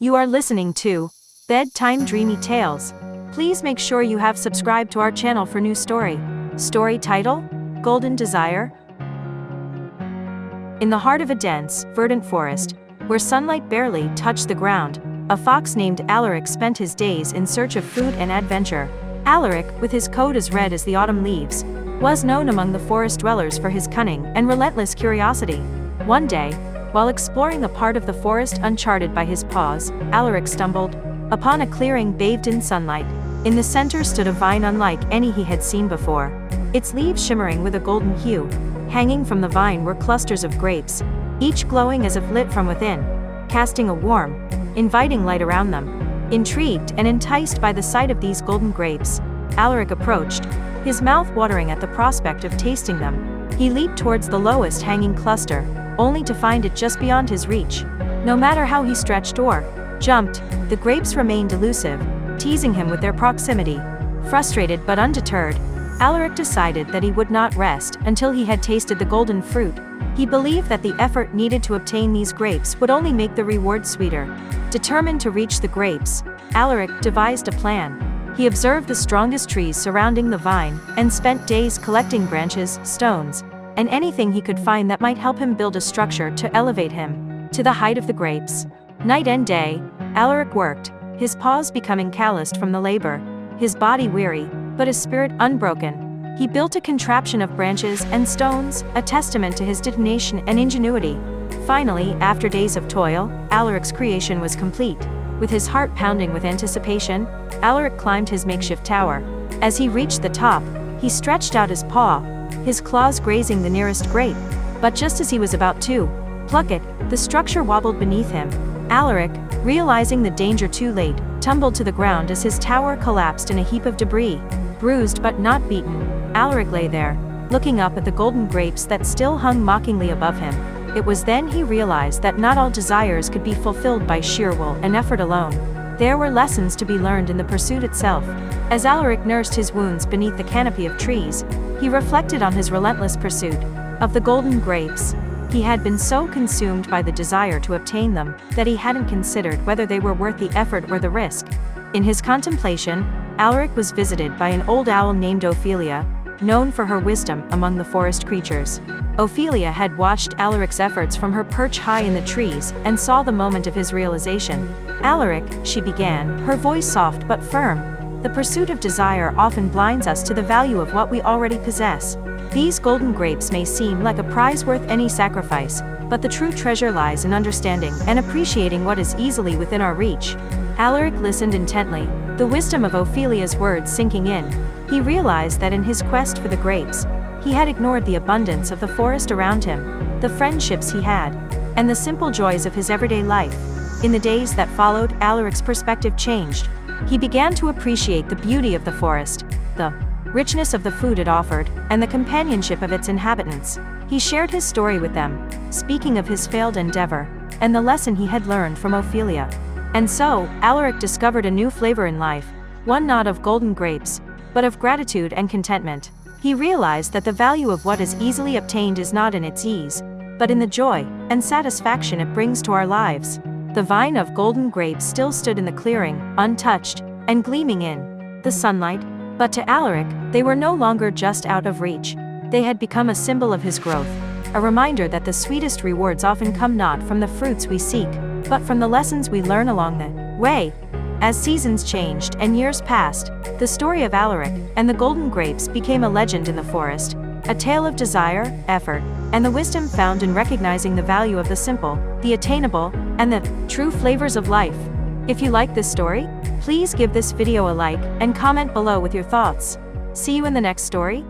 You are listening to Bedtime Dreamy Tales. Please make sure you have subscribed to our channel for new story. Story title: Golden Desire. In the heart of a dense, verdant forest, where sunlight barely touched the ground, a fox named Alaric spent his days in search of food and adventure. Alaric, with his coat as red as the autumn leaves, was known among the forest dwellers for his cunning and relentless curiosity. One day, while exploring a part of the forest uncharted by his paws, Alaric stumbled upon a clearing bathed in sunlight. In the center stood a vine unlike any he had seen before, its leaves shimmering with a golden hue. Hanging from the vine were clusters of grapes, each glowing as if lit from within, casting a warm, inviting light around them. Intrigued and enticed by the sight of these golden grapes, Alaric approached, his mouth watering at the prospect of tasting them. He leaped towards the lowest hanging cluster, only to find it just beyond his reach. No matter how he stretched or jumped, the grapes remained elusive, teasing him with their proximity. Frustrated but undeterred, Alaric decided that he would not rest until he had tasted the golden fruit. He believed that the effort needed to obtain these grapes would only make the reward sweeter. Determined to reach the grapes, Alaric devised a plan. He observed the strongest trees surrounding the vine, and spent days collecting branches, stones, and anything he could find that might help him build a structure to elevate him to the height of the grapes. Night and day, Alaric worked, his paws becoming calloused from the labor, his body weary, but his spirit unbroken. He built a contraption of branches and stones, a testament to his determination and ingenuity. Finally, after days of toil, Alaric's creation was complete. With his heart pounding with anticipation, Alaric climbed his makeshift tower. As he reached the top, he stretched out his paw, his claws grazing the nearest grape. But just as he was about to pluck it, the structure wobbled beneath him. Alaric, realizing the danger too late, tumbled to the ground as his tower collapsed in a heap of debris. Bruised but not beaten, Alaric lay there, looking up at the golden grapes that still hung mockingly above him. It was then he realized that not all desires could be fulfilled by sheer will and effort alone. There were lessons to be learned in the pursuit itself. As Alaric nursed his wounds beneath the canopy of trees, he reflected on his relentless pursuit of the golden grapes. He had been so consumed by the desire to obtain them that he hadn't considered whether they were worth the effort or the risk. In his contemplation, Alaric was visited by an old owl named Ophelia, known for her wisdom among the forest creatures. Ophelia had watched Alaric's efforts from her perch high in the trees and saw the moment of his realization. "Alaric," she began, her voice soft but firm, "the pursuit of desire often blinds us to the value of what we already possess. These golden grapes may seem like a prize worth any sacrifice, but the true treasure lies in understanding and appreciating what is easily within our reach." Alaric listened intently, the wisdom of Ophelia's words sinking in. He realized that in his quest for the grapes, he had ignored the abundance of the forest around him, the friendships he had, and the simple joys of his everyday life. In the days that followed, Alaric's perspective changed. He began to appreciate the beauty of the forest, the richness of the food it offered, and the companionship of its inhabitants. He shared his story with them, speaking of his failed endeavor, and the lesson he had learned from Ophelia. And so, Alaric discovered a new flavor in life, one not of golden grapes, but of gratitude and contentment. He realized that the value of what is easily obtained is not in its ease, but in the joy and satisfaction it brings to our lives. The vine of golden grapes still stood in the clearing, untouched, and gleaming in the sunlight, but to Alaric, they were no longer just out of reach. They had become a symbol of his growth, a reminder that the sweetest rewards often come not from the fruits we seek, but from the lessons we learn along the way. As seasons changed and years passed, the story of Alaric and the golden grapes became a legend in the forest, a tale of desire, effort, and the wisdom found in recognizing the value of the simple, the attainable, and the true flavors of life. If you like this story, please give this video a like and comment below with your thoughts. See you in the next story.